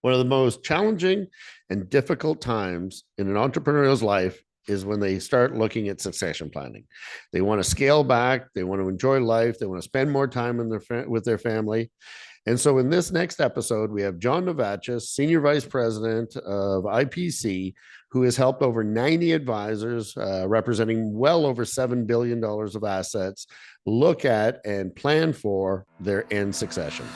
One of the most challenging and difficult times in an entrepreneurial's life is when they start looking at succession planning. They want to scale back, they want to enjoy life, they want to spend more time with their family. And so, in this next episode, we have John Novachis, Senior Vice President of IPC, who has helped over 90 advisors, representing well over $7 billion of assets, look at and plan for their end succession.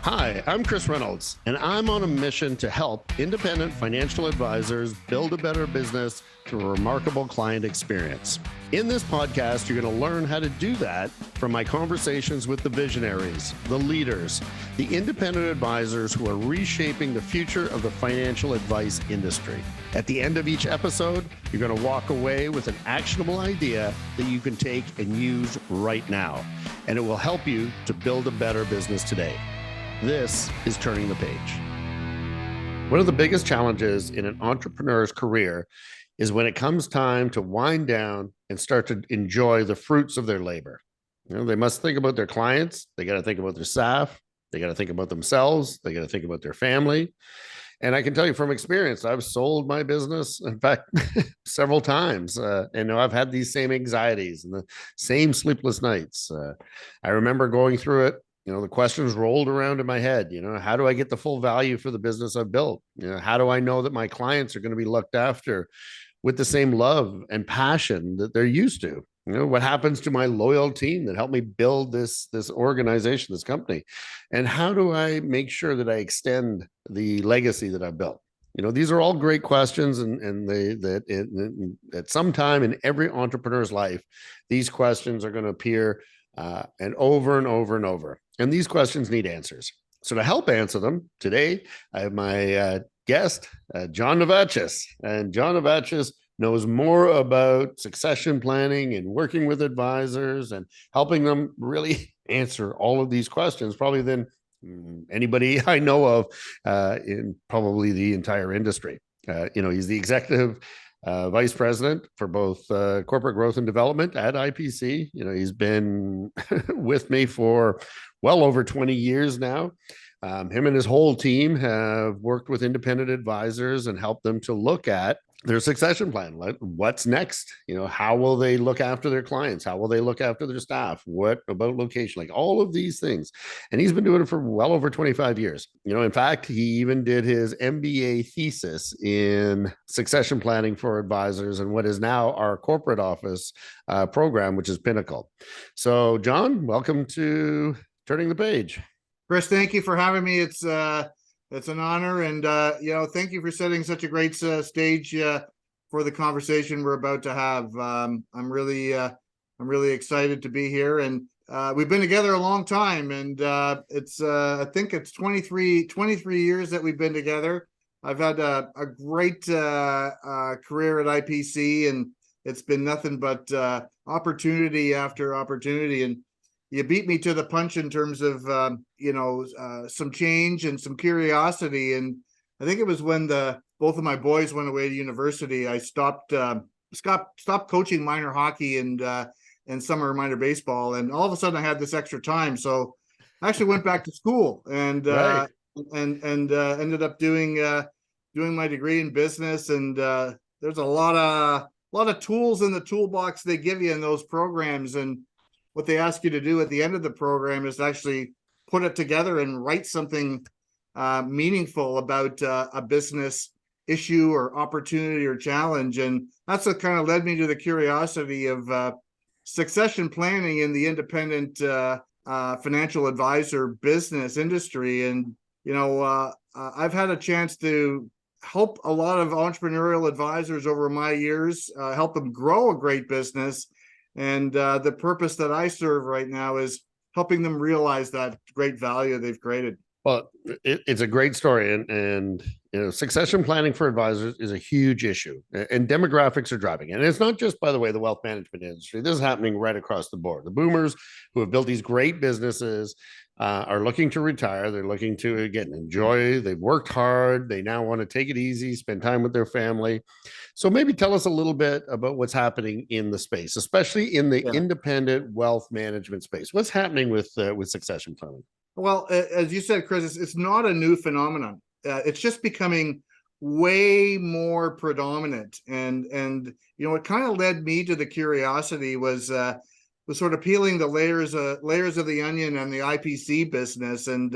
Hi, I'm Chris Reynolds, and I'm on a mission to help independent financial advisors build a better business through a remarkable client experience. In this podcast, you're going to learn how to do that from my conversations with the visionaries, the leaders, the independent advisors who are reshaping the future of the financial advice industry. At the end of each episode, you're going to walk away with an actionable idea that you can take and use right now, and it will help you to build a better business today. This is Turning the Page. One of the biggest challenges in an entrepreneur's career is when it comes time to wind down and start to enjoy the fruits of their labor. They must think about their clients. They got to think about their staff. They got to think about themselves. They got to think about their family. And I can tell you from experience, I've sold my business, in fact, several times. And I've had these same anxieties and the same sleepless nights. I remember going through it. The questions rolled around in my head. How do I get the full value for the business I've built? How do I know that my clients are going to be looked after with the same love and passion that they're used to? What happens to my loyal team that helped me build this organization, this company? And how do I make sure that I extend the legacy that I've built? These are all great questions, and at some time in every entrepreneur's life, these questions are going to appear and over and over and over. And these questions need answers. So to help answer them today, I have my guest, John Novachis. And John Novachis knows more about succession planning and working with advisors and helping them really answer all of these questions, probably than anybody I know of in probably the entire industry. He's the executive vice president for both corporate growth and development at IPC. He's been with me for well over 20 years now. Him and his whole team have worked with independent advisors and helped them to look at their succession plan. What's next? How will they look after their clients? How will they look after their staff? What about location? Like all of these things. And he's been doing it for well over 25 years. In fact, he even did his MBA thesis in succession planning for advisors and what is now our corporate office program, which is Pinnacle. So, John, welcome to Turning the Page. Chris, thank you for having me. It's an honor, and thank you for setting such a great stage for the conversation we're about to have. I'm really excited to be here, and we've been together a long time, and I think it's 23 years that we've been together. I've had a great career at IPC, and it's been nothing but opportunity after opportunity. And you beat me to the punch in terms of, some change and some curiosity. And I think it was when both of my boys went away to university, I stopped coaching minor hockey and summer minor baseball. And all of a sudden I had this extra time. So I actually went back to school and right. Ended up doing my degree in business. And there's a lot of tools in the toolbox they give you in those programs. And what they ask you to do at the end of the program is actually put it together and write something meaningful about a business issue or opportunity or challenge. And that's what kind of led me to the curiosity of succession planning in the independent financial advisor business industry. And, I've had a chance to help a lot of entrepreneurial advisors over my years, help them grow a great business. And the purpose that I serve right now is helping them realize that great value they've created. Well, it's a great story. And succession planning for advisors is a huge issue. And demographics are driving. And it's not just, by the way, the wealth management industry. This is happening right across the board. The boomers who have built these great businesses are looking to retire. They're looking to, again, enjoy. They've worked hard. They now want to take it easy, spend time with their family. So maybe tell us a little bit about what's happening in the space, especially in the independent wealth management space. What's happening with succession planning? Well, as you said, Chris, it's not a new phenomenon. It's just becoming way more predominant, and what kind of led me to the curiosity was sort of peeling the layers of the onion and the IPC business, and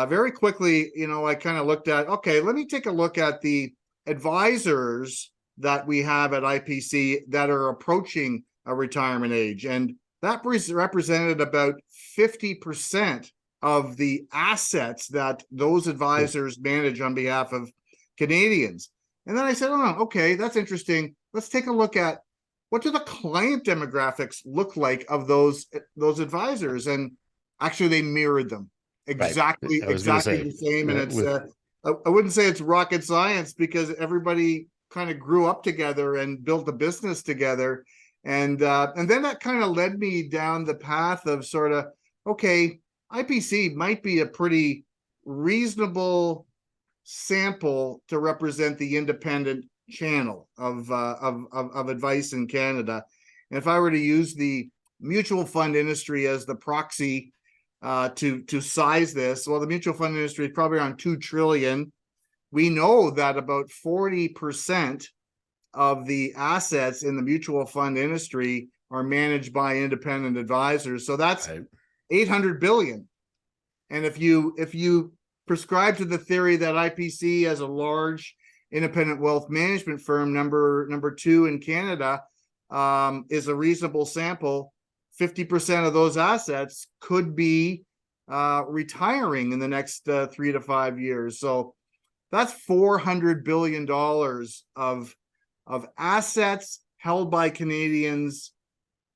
very quickly, I kind of looked at, okay, let me take a look at the advisors that we have at IPC that are approaching a retirement age, and that represented about 50% of the assets that those advisors manage on behalf of Canadians. And then I said, oh, okay, that's interesting. Let's take a look at what do the client demographics look like of those advisors. And actually they mirrored them Right. exactly I was going to say the same. And it's with I wouldn't say it's rocket science, because everybody kind of grew up together and built a business together. And then that kind of led me down the path of sort of, okay, IPC might be a pretty reasonable sample to represent the independent channel of advice in Canada. And if I were to use the mutual fund industry as the proxy to size this, well, the mutual fund industry is probably around 2 trillion. We know that about 40% of the assets in the mutual fund industry are managed by independent advisors. So that's right. 800 billion. And if you prescribe to the theory that IPC as a large independent wealth management firm, number 2 in Canada, is a reasonable sample, 50% of those assets could be retiring in the next 3 to 5 years. So that's $400 billion of assets held by Canadians,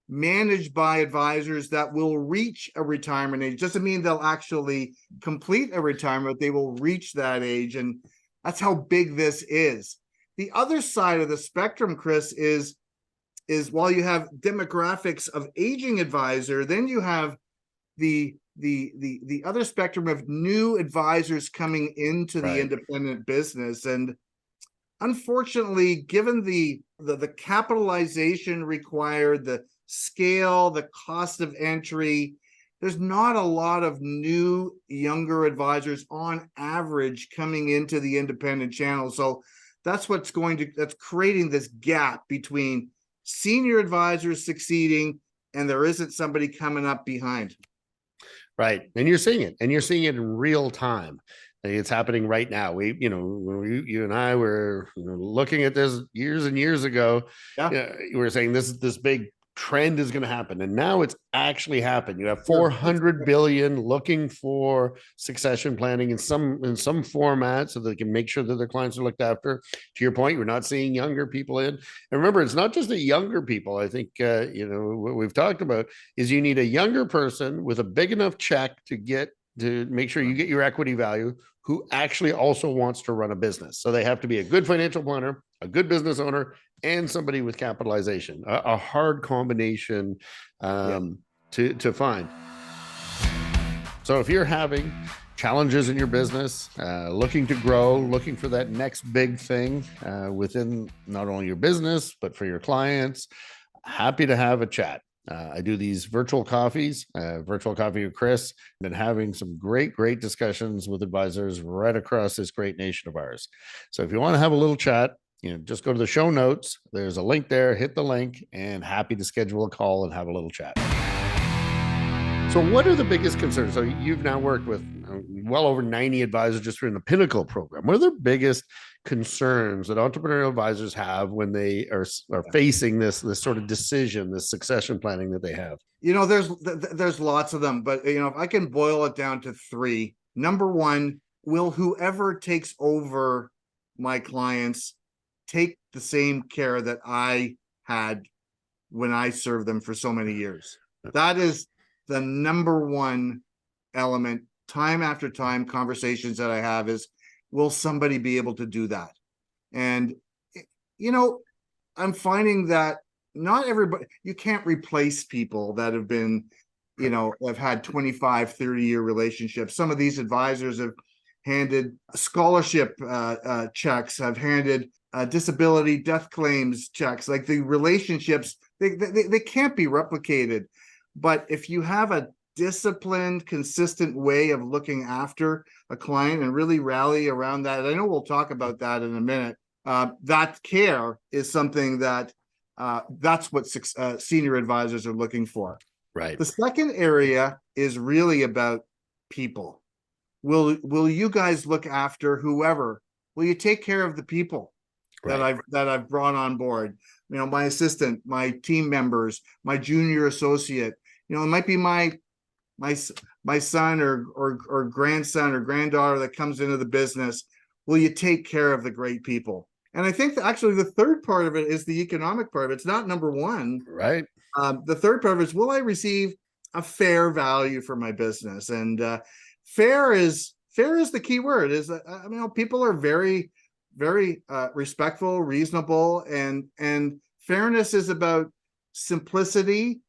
managed by advisors that will reach a retirement age. Doesn't mean they'll actually complete a retirement, they will reach that age. And that's how big this is. The other side of the spectrum, Chris, is while you have demographics of aging advisor, then you have the other spectrum of new advisors coming into the independent business. And unfortunately, given the capitalization required, the scale, the cost of entry, there's not a lot of new younger advisors on average coming into the independent channel. So that's creating this gap between senior advisors succeeding and there isn't somebody coming up behind. Right. And you're seeing it in real time. It's happening right now. You and I were looking at this years and years ago. Yeah. You were saying this big trend is going to happen, and now it's actually happened. You have 400 billion looking for succession planning in some format, so they can make sure that their clients are looked after. To your point, we're not seeing younger people in. And remember, it's not just the younger people. I think what we've talked about is you need a younger person with a big enough check to make sure you get your equity value, who actually also wants to run a business. So they have to be a good financial planner, a good business owner, and somebody with capitalization. A hard combination to find. So if you're having challenges in your business, looking to grow, looking for that next big thing within not only your business, but for your clients, happy to have a chat. I do these virtual coffees, virtual coffee with Chris. I've been having some great discussions with advisors right across this great nation of ours. So if you want to have a little chat, just go to the show notes. There's a link there, hit the link, and happy to schedule a call and have a little chat. So what are the biggest concerns? So you've now worked with well over 90 advisors just in the Pinnacle program. What are the biggest concerns that entrepreneurial advisors have when they are facing this sort of decision, this succession planning that they have? There's lots of them, but if I can boil it down to 3. Number 1, will whoever takes over my clients take the same care that I had when I served them for so many years? That is the number 1 element. Time after time, conversations that I have is, will somebody be able to do that? And I'm finding that not everybody, you can't replace people that have been, have had 25, 30-year relationships. Some of these advisors have handed scholarship checks, have handed disability death claims checks. Like, the relationships, they can't be replicated. But if you have a disciplined, consistent way of looking after a client and really rally around that. And I know we'll talk about that in a minute. That care is something that that's what senior advisors are looking for. Right. The second area is really about people. Will you guys look after whoever? Will you take care of the people that I've brought on board? You know, my assistant, my team members, my junior associate. You know, it might be my son or grandson or granddaughter that comes into the business. Will you take care of the great people? And I think that actually the third part of it is the economic part of it. It's not number one. Right. The third part of it is, will I receive a fair value for my business? And fair is the key word. Is I mean, people are very, very respectful, reasonable, and fairness is about simplicity,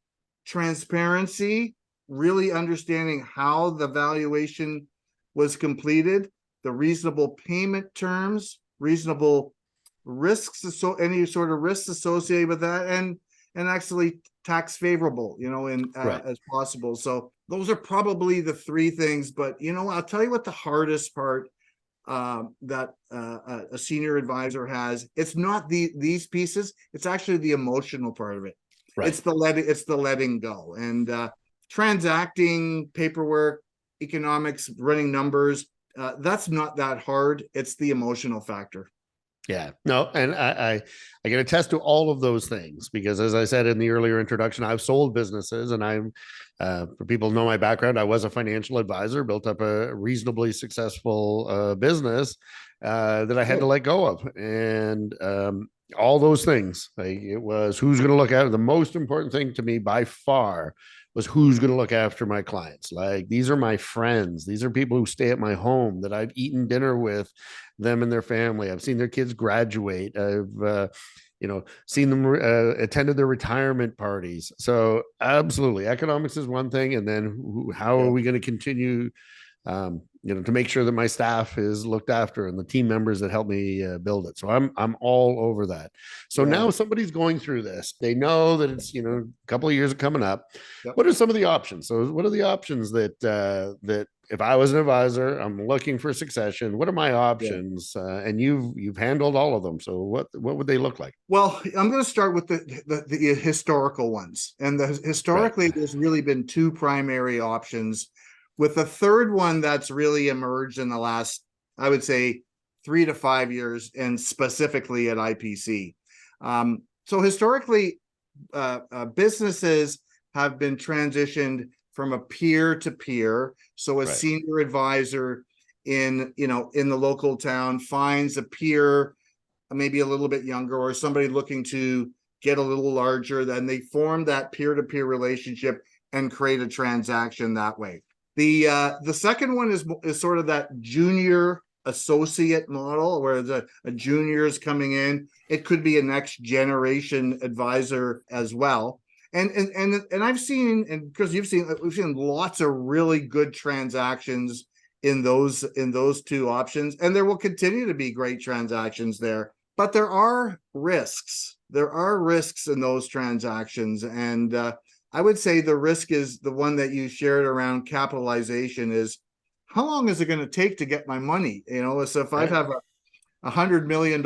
transparency, really understanding how the valuation was completed, the reasonable payment terms, reasonable risks, so any sort of risks associated with that, and actually tax favorable, you know, in as possible. So those are probably the three things. But you know, I'll tell you what the hardest part that a senior advisor has. It's not these pieces. It's actually the emotional part of it. Right. It's the letting go and transacting, paperwork, economics, running numbers. That's not that hard. It's the emotional factor. Yeah, no, and I can attest to all of those things because, as I said in the earlier introduction, I've sold businesses, and I'm for people who know my background, I was a financial advisor, built up a reasonably successful business that I had to let go of, and all those things. Like, it was who's going to look after. The most important thing to me by far was who's going to look after my clients. Like, these are my friends. These are people who stay at my home that I've eaten dinner with them and their family. I've seen their kids graduate. I've seen them attended their retirement parties. So absolutely, economics is one thing, and then how are we going to continue to make sure that my staff is looked after and the team members that help me build it. So I'm all over that. So now somebody's going through this. They know that it's a couple of years coming up. What are some of the options? So what are the options that if I was an advisor, I'm looking for succession, what are my options? And you've handled all of them. So what would they look like? Well, I'm going to start with the historical ones. And historically, there's really been two primary options, with the third one that's really emerged in the last, I would say, 3 to 5 years, and specifically at IPC. So historically, businesses have been transitioned from a peer to peer. So a senior advisor in the local town finds a peer, maybe a little bit younger, or somebody looking to get a little larger, then they form that peer-to-peer relationship and create a transaction that way. The second one is sort of that junior associate model, where a junior is coming in. It could be a next generation advisor as well. And I've seen, and because we've seen lots of really good transactions in those two options, and there will continue to be great transactions there. But there are risks. There are risks in those transactions, and I would say the risk is the one that you shared around capitalization. Is how long is it going to take to get my money? So if I have $100 million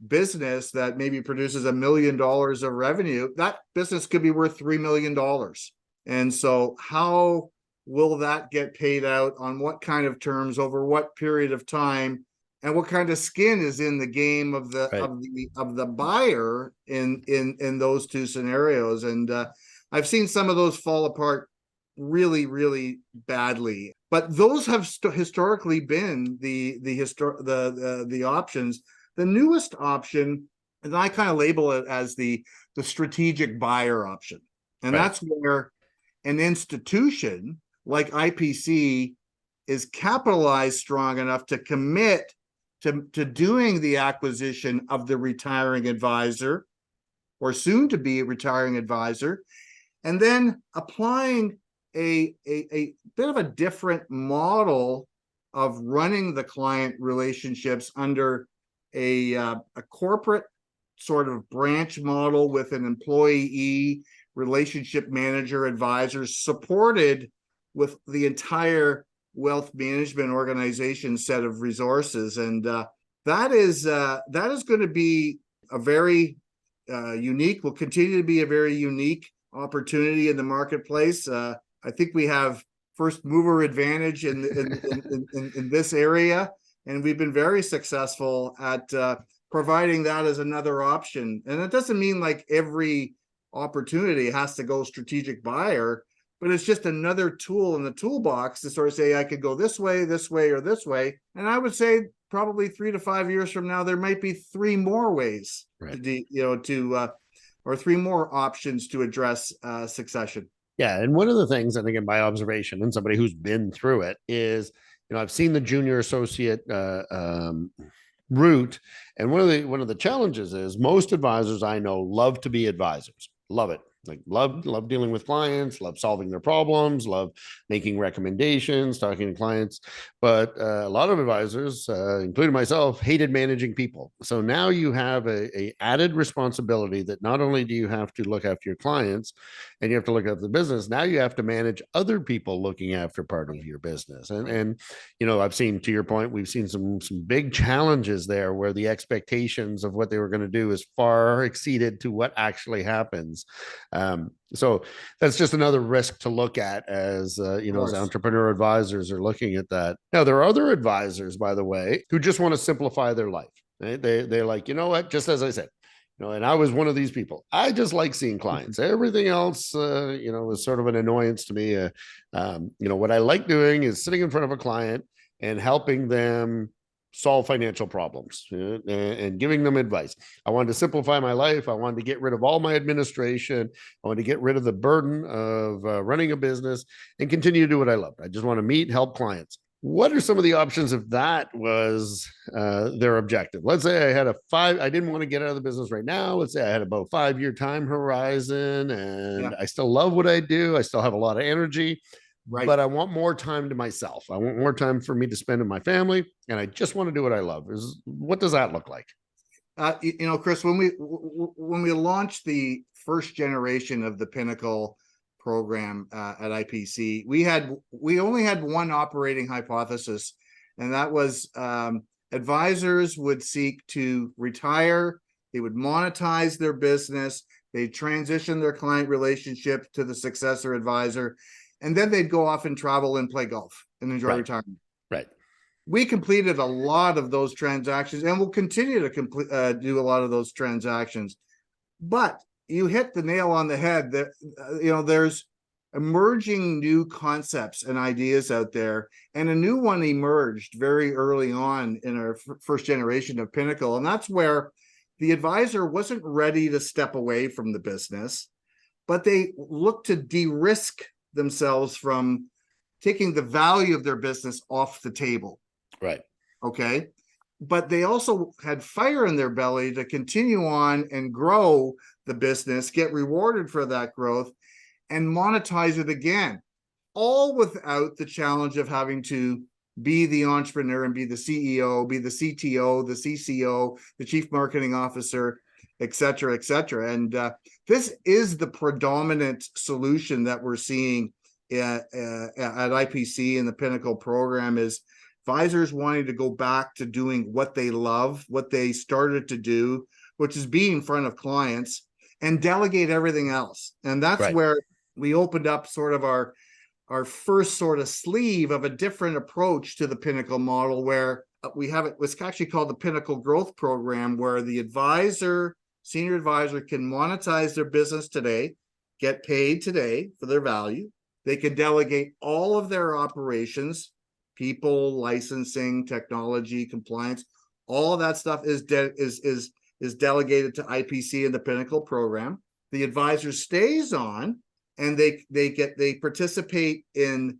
business that maybe produces $1 million of revenue, that business could be worth $3 million. And so how will that get paid out, on what kind of terms, over what period of time, and what kind of skin is in the game of the buyer in those two scenarios? And I've seen some of those fall apart really, really badly. But those have historically been the options. The newest option, and I kind of label it as the strategic buyer option. And that's where an institution like IPC is capitalized strong enough to commit to doing the acquisition of the retiring advisor, or soon to be retiring advisor, and then applying a bit of a different model of running the client relationships under a corporate sort of branch model with an employee relationship manager advisors supported with the entire wealth management organization set of resources. And that is going to be a very unique, will continue to be a very unique opportunity in the marketplace. I think we have first mover advantage in this area, and we've been very successful at providing that as another option. And it doesn't mean like every opportunity has to go strategic buyer, but it's just another tool in the toolbox to sort of say, I could go this way, or this way. And I would say probably 3 to 5 years from now, there might be 3 more ways, right. or 3 more options to address succession. Yeah. And one of the things, and again, by observation and somebody who's been through it, is, I've seen the junior associate route. And one of the challenges is most advisors I know love to be advisors, love it. Like love dealing with clients, love solving their problems, love making recommendations, talking to clients. But a lot of advisors, including myself, hated managing people. So now you have a added responsibility that not only do you have to look after your clients and you have to look after the business, now you have to manage other people looking after part of your business. And I've seen, to your point, we've seen some big challenges there where the expectations of what they were going to do is far exceeded to what actually happens. So that's just another risk to look at as as entrepreneur advisors are looking at that. Now, there are other advisors, by the way, who just want to simplify their life. Right? They're like, what, just as I said, and I was one of these people. I just like seeing clients. Everything else, is sort of an annoyance to me. What I like doing is sitting in front of a client and helping them solve financial problems and giving them advice. I wanted to simplify my life. I wanted to get rid of all my administration. I wanted to get rid of the burden of running a business and continue to do what I loved. I just want to meet, help clients. What are some of the options if that was their objective? Let's say I didn't want to get out of the business right now. Let's say I had about 5-year time horizon and I still love what I do. I still have a lot of energy. Right. But I want more time to myself. I want more time for me to spend with my family, and I just want to do what I love. What does that look like? Chris, when we launched the first generation of the Pinnacle program at IPC, we only had one operating hypothesis, and that was advisors would seek to retire. They would monetize their business. They transition their client relationship to the successor advisor. And then they'd go off and travel and play golf and enjoy retirement. Right. We completed a lot of those transactions and we'll continue to do a lot of those transactions. But you hit the nail on the head that, there's emerging new concepts and ideas out there. And a new one emerged very early on in our first generation of Pinnacle. And that's where the advisor wasn't ready to step away from the business, but they looked to de-risk themselves from taking the value of their business off the table. Right. Okay. But they also had fire in their belly to continue on and grow the business, get rewarded for that growth, and monetize it again, all without the challenge of having to be the entrepreneur and be the CEO, be the CTO, the CCO, the chief marketing officer, et cetera, et cetera. And this is the predominant solution that we're seeing at IPC in the Pinnacle program is advisors wanting to go back to doing what they love, what they started to do, which is be in front of clients and delegate everything else. And that's where we opened up sort of our first sort of sleeve of a different approach to the Pinnacle model, where we have it, what's actually called the Pinnacle Growth Program, where the senior advisor can monetize their business today, get paid today for their value. They can delegate all of their operations, people, licensing, technology, compliance, all of that stuff is delegated to IPC in the Pinnacle program. The advisor stays on, and they participate in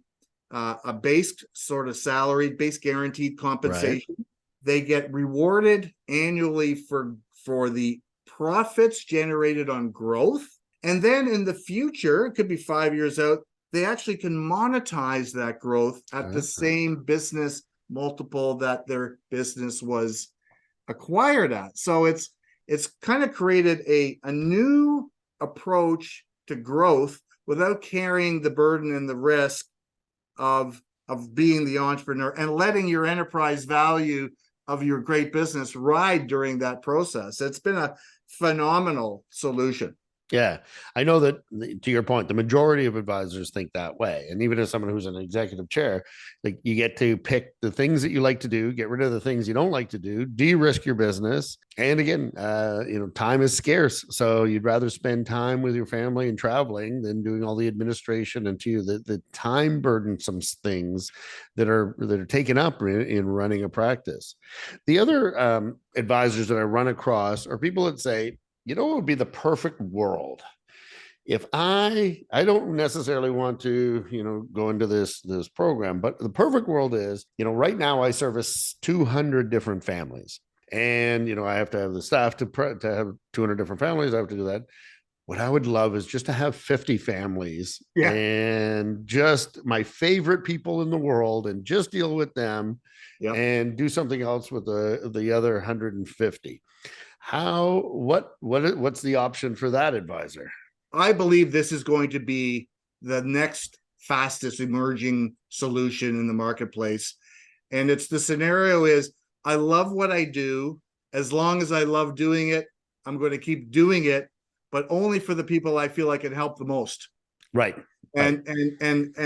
a base sort of salary, base guaranteed compensation. Right. They get rewarded annually for the profits generated on growth. And then in the future, it could be 5 years out, they actually can monetize that growth at the same business multiple that their business was acquired at. So it's kind of created a new approach to growth without carrying the burden and the risk of being the entrepreneur and letting your enterprise value of your great business ride during that process. It's been a phenomenal solution. Yeah, I know that to your point, the majority of advisors think that way. And even as someone who's an executive chair, like you get to pick the things that you like to do, get rid of the things you don't like to do, de-risk your business. And again, time is scarce. So you'd rather spend time with your family and traveling than doing all the administration and the time burdensome things that are taken up in running a practice. The other advisors that I run across are people that say, it would be the perfect world if I don't necessarily want to, go into this program, but the perfect world is, right now I service 200 different families, and I have to have the staff to have 200 different families. I have to do that. What I would love is just to have 50 families, and just my favorite people in the world, and just deal with them, and do something else with the other 150. What's the option for that advisor? I believe this is going to be the next fastest emerging solution in the marketplace. And it's the scenario is, I love what I do. As long as I love doing it, I'm going to keep doing it, but only for the people I feel I can help the most. Right. And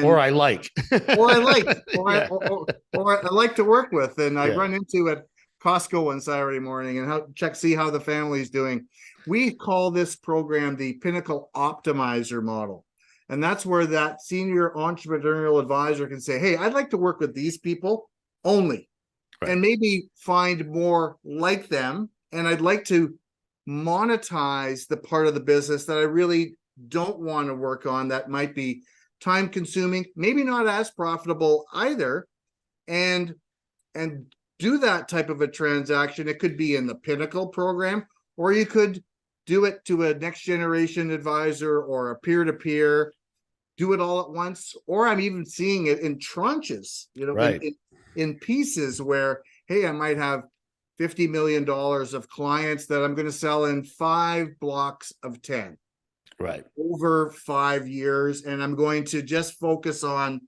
or I like, or I like, or I like to work with. And I run into at Costco on Saturday morning and see how the family's doing. We call this program the Pinnacle Optimizer model. And that's where that senior entrepreneurial advisor can say, hey, I'd like to work with these people only, and maybe find more like them. And I'd like to monetize the part of the business that I really don't want to work on, that might be time consuming, maybe not as profitable either, and do that type of a transaction. It could be in the Pinnacle program, or you could do it to a next generation advisor or a peer-to-peer, do it all at once. Or I'm even seeing it in tranches, in pieces where, hey, I might have $50 million of clients that I'm going to sell in 5 blocks of 10 over 5 years, and I'm going to just focus on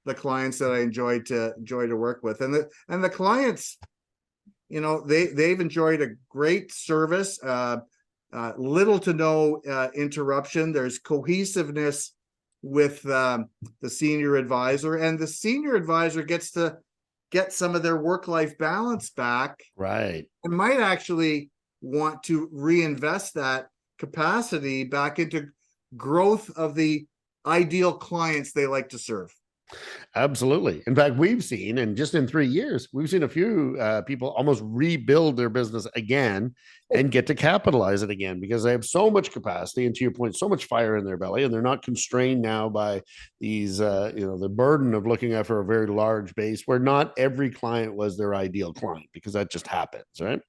the clients that I enjoy to work with. And the clients, they've enjoyed a great service, little to no interruption. There's cohesiveness with the senior advisor, and the senior advisor gets to get some of their work-life balance back, and might actually want to reinvest that capacity back into growth of the ideal clients they like to serve. Absolutely. In fact, we've seen, and just in 3 years, we've seen a few people almost rebuild their business again and get to capitalize it again, because they have so much capacity, and to your point, so much fire in their belly, and they're not constrained now by these, the burden of looking after a very large base where not every client was their ideal client, because that just happens, right?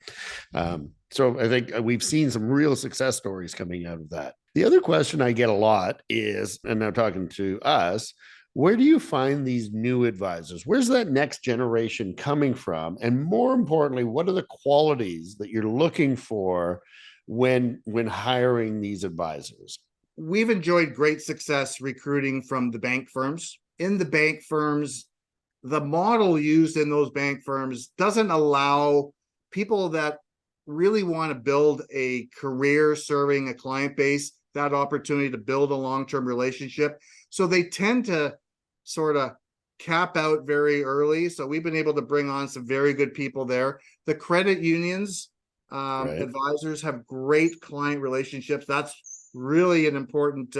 So I think we've seen some real success stories coming out of that. The other question I get a lot is, and now talking to us, where do you find these new advisors? Where's that next generation coming from? And more importantly, what are the qualities that you're looking for when hiring these advisors? We've enjoyed great success recruiting from the bank firms. In the bank firms, the model used in those bank firms doesn't allow people that really want to build a career serving a client base that opportunity to build a long-term relationship. So they tend to sort of cap out very early. So we've been able to bring on some very good people there. The credit unions, advisors have great client relationships. That's really an important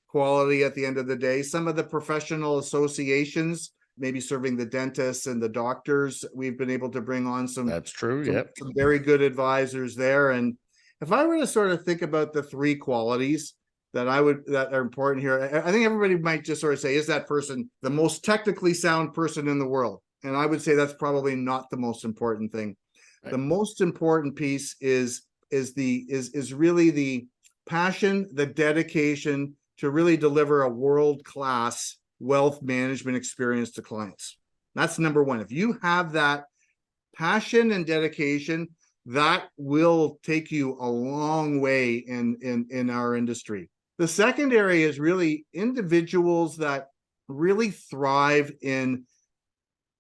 quality at the end of the day. Some of the professional associations, maybe serving the dentists and the doctors, we've been able to bring on some. That's true. Some very good advisors there. And if I were to sort of think about the 3 qualities that are important here, I think everybody might just sort of say, is that person the most technically sound person in the world? And I would say that's probably not the most important thing. The most important piece is really the passion, the dedication to really deliver a world-class wealth management experience to clients. That's number 1. If you have that passion and dedication, that will take you a long way in our industry. The second area is really individuals that really thrive in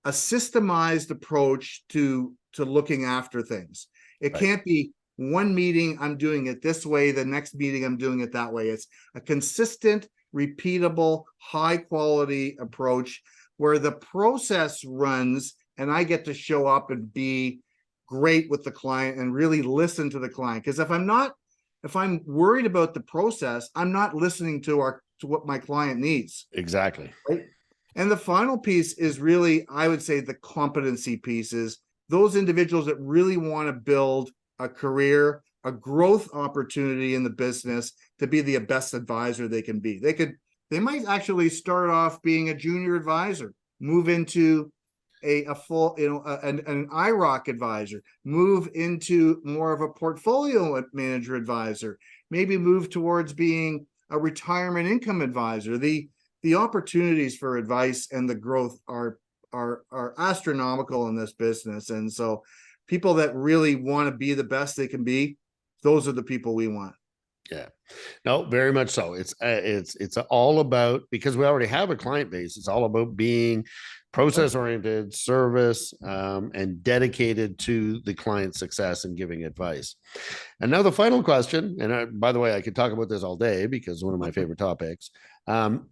a systemized approach to looking after things. It Right. can't be one meeting, I'm doing it this way, the next meeting, I'm doing it that way. It's a consistent, repeatable, high quality approach where the process runs and I get to show up and be great with the client and really listen to the client. Because if I'm worried about the process, I'm not listening to what my client needs. Exactly. Right. And the final piece is really, I would say, the competency pieces. Those individuals that really want to build a career, a growth opportunity in the business to be the best advisor they can be. They might actually start off being a junior advisor, move into a full, an IROC advisor, move into more of a portfolio manager advisor, maybe move towards being a retirement income advisor. The opportunities for advice and the growth are astronomical in this business. And so people that really want to be the best they can be, those are the people we want. Yeah, no, very much so. It's all about, because we already have a client base. It's all about being process oriented, service, and dedicated to the client success and giving advice. And now the final question, and by the way, I could talk about this all day because it's one of my favorite topics,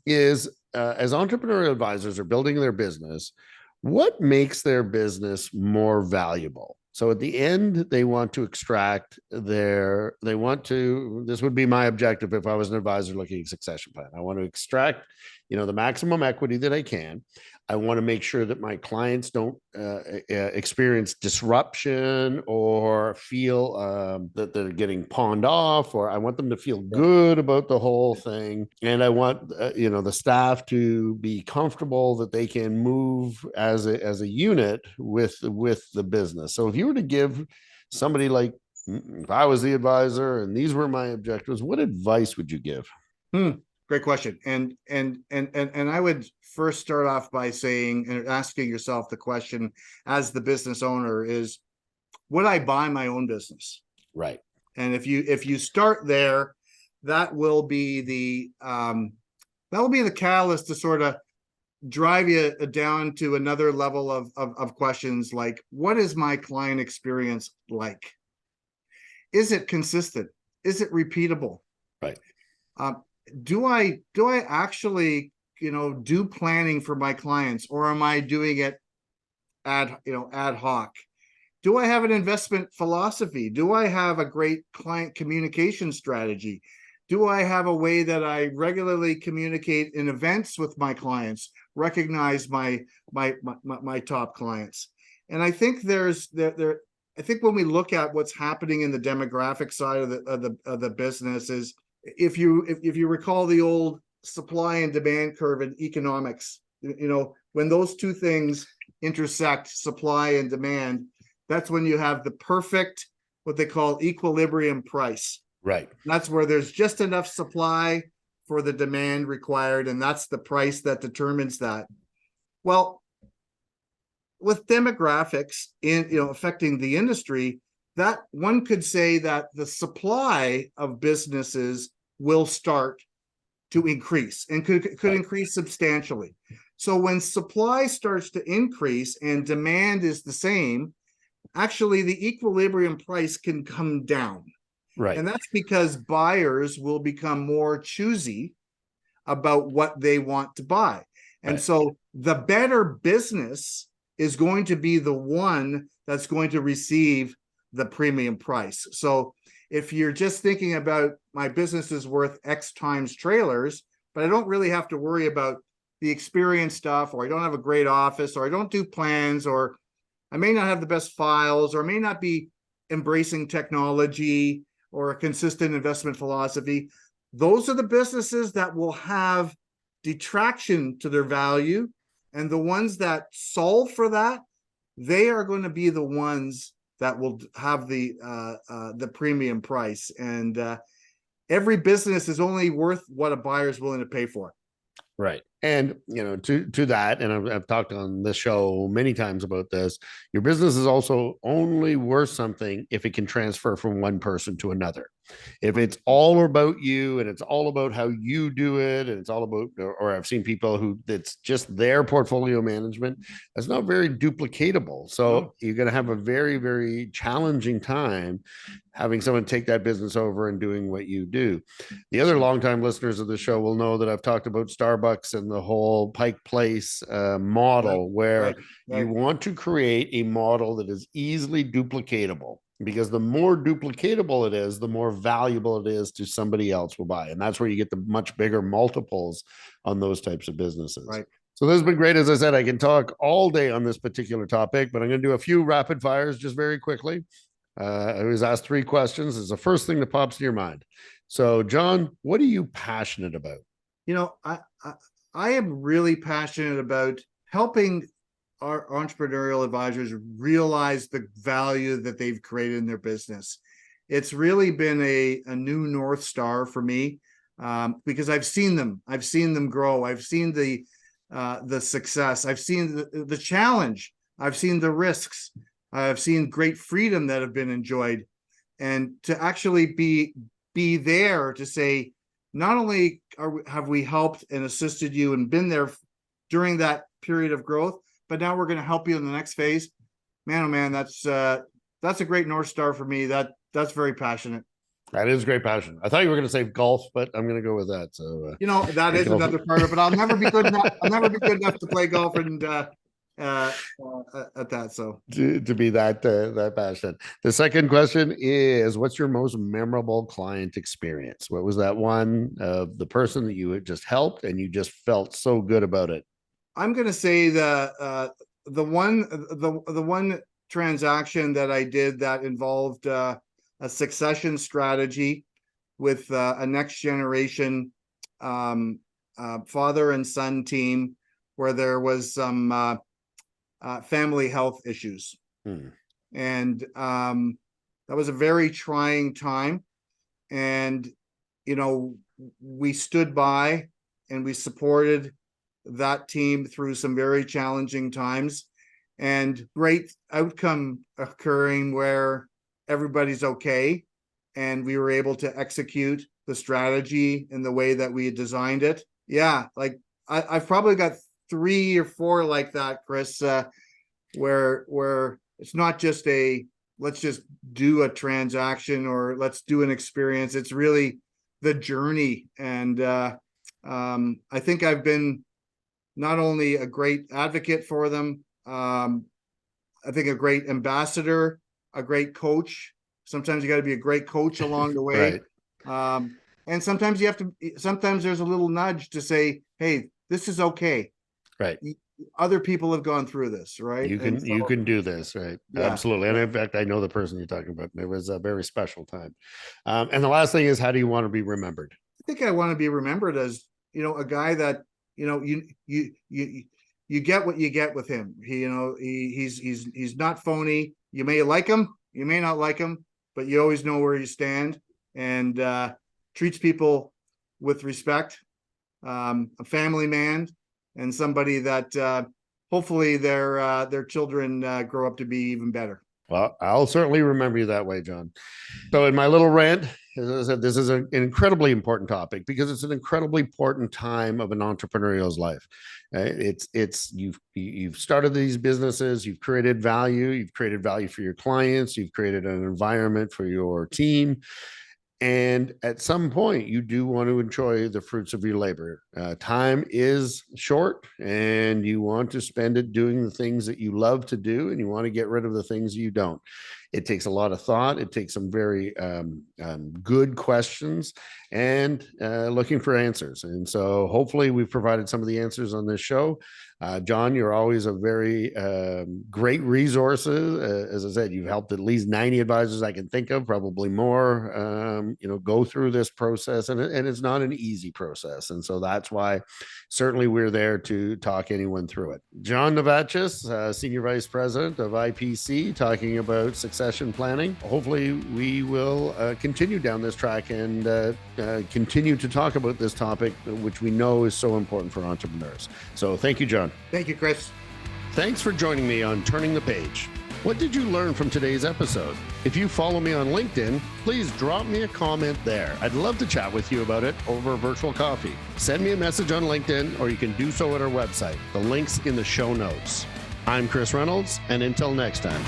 is as entrepreneurial advisors are building their business, what makes their business more valuable? So at the end, they want to extract this would be my objective if I was an advisor looking at succession plan. I want to extract, the maximum equity that I can. I want to make sure that my clients don't experience disruption or feel that they're getting pawned off, or I want them to feel good about the whole thing. And I want, the staff to be comfortable that they can move as a unit with the business. So if you were to give somebody like, if I was the advisor and these were my objectives, what advice would you give? Great question. And I would first start off by saying and asking yourself the question as the business owner is, would I buy my own business? Right. And if you start there, that will be the catalyst to sort of drive you down to another level of questions like, what is my client experience like? Is it consistent? Is it repeatable? Right. Do I actually, do planning for my clients, or am I doing it ad hoc? Do I have an investment philosophy? Do I have a great client communication strategy? Do I have a way that I regularly communicate in events with my clients, recognize my top clients? And I think I think when we look at what's happening in the demographic side of the business is, if you recall the old supply and demand curve in economics, when those two things intersect, supply and demand, that's when you have the perfect, what they call equilibrium price. Right. That's where there's just enough supply for the demand required, and that's the price that determines that. Well, with demographics affecting the industry, that one could say that the supply of businesses will start to increase and could increase substantially. So when supply starts to increase and demand is the same, actually the equilibrium price can come down. Right. And that's because buyers will become more choosy about what they want to buy. And so the better business is going to be the one that's going to receive the premium price. So if you're just thinking about, my business is worth X times trailers, but I don't really have to worry about the experience stuff, or I don't have a great office, or I don't do plans, or I may not have the best files, or I may not be embracing technology or a consistent investment philosophy. Those are the businesses that will have detraction to their value. And the ones that solve for that, they are going to be the ones that will have the premium price. And every business is only worth what a buyer is willing to pay for. Right. And to that, and I've talked on this show many times about this. Your business is also only worth something if it can transfer from one person to another. If it's all about you and it's all about how you do it, and it's all about, or I've seen people who it's just their portfolio management, that's not very duplicatable. So No. you're going to have a very, very challenging time having someone take that business over and doing what you do. The other longtime listeners of the show will know that I've talked about Starbucks and the whole Pike Place Right, model, where right, you right, want to create a model that is easily duplicatable, because the more duplicatable it is, the more valuable it is to somebody else will buy. And that's where you get the much bigger multiples on those types of businesses. right. So this has been great. As I said, I can talk all day on this particular topic, but I'm going to do a few rapid fires just very quickly. I was asked 3 questions. It's the first thing that pops in your mind. So, John, what are you passionate about? You know, I am really passionate about helping our entrepreneurial advisors realize the value that they've created in their business. It's really been a new North Star for me, because I've seen them grow. I've seen the success. I've seen the challenge. I've seen the risks. I've seen great freedom that have been enjoyed, and to actually be there to say, not only have we helped and assisted you and been there during that period of growth, but now we're going to help you in the next phase. Man, oh man, that's a great North Star for me. That's very passionate. That is great passion. I thought you were going to say golf, but I'm going to go with that. So, That is golf. another part of it, but I'll never be good enough. I'll never be good enough to play golf and at that. So to be that passionate. The second question is, what's your most memorable client experience? What was that one of the person that you had just helped and you just felt so good about it? I'm going to say the one transaction that I did that involved a succession strategy with a next generation father and son team, where there was some family health issues. And that was a very trying time. And, we stood by and we supported that team through some very challenging times, and great outcome occurring where everybody's okay. And we were able to execute the strategy in the way that we had designed it. Yeah, like I've probably got 3 or 4 like that, Chris, where it's not just let's just do a transaction or let's do an experience. It's really the journey. And I think I've been not only a great advocate for them, I think a great ambassador, a great coach. Sometimes you got to be a great coach along the way. Right. And sometimes sometimes there's a little nudge to say, hey, this is okay. Right. Other people have gone through this, right? You can do this, right? Yeah, Absolutely. And yeah. in fact, I know the person you're talking about. It was a very special time. And the last thing is, how do you want to be remembered? I think I want to be remembered as, a guy that, you get what you get with him. He's not phony. You may like him, you may not like him, but you always know where you stand, and treats people with respect. A family man, and somebody that hopefully their children grow up to be even better. Well, I'll certainly remember you that way, John. So, in my little rant, as I said, this is an incredibly important topic because it's an incredibly important time of an entrepreneurial's life. It's you've started these businesses, you've created value for your clients, you've created an environment for your team, and at some point you do want to enjoy the fruits of your labor. Time is short, and you want to spend it doing the things that you love to do, and you want to get rid of the things you don't. It takes a lot of thought. It takes some very good questions, and looking for answers. And so hopefully we've provided some of the answers on this show. John, you're always a very great resource. As I said, you've helped at least 90 advisors I can think of, probably more, go through this process. And it's not an easy process. And so that's why certainly we're there to talk anyone through it. John Novachis, Senior Vice President of IPC, talking about succession planning. Hopefully we will continue down this track and continue to talk about this topic, which we know is so important for entrepreneurs. So thank you, John. Thank you, Chris. Thanks for joining me on Turning the Page. What did you learn from today's episode? If you follow me on LinkedIn, please drop me a comment there. I'd love to chat with you about it over a virtual coffee. Send me a message on LinkedIn, or you can do so at our website. The link's in the show notes. I'm Chris Reynolds, and until next time.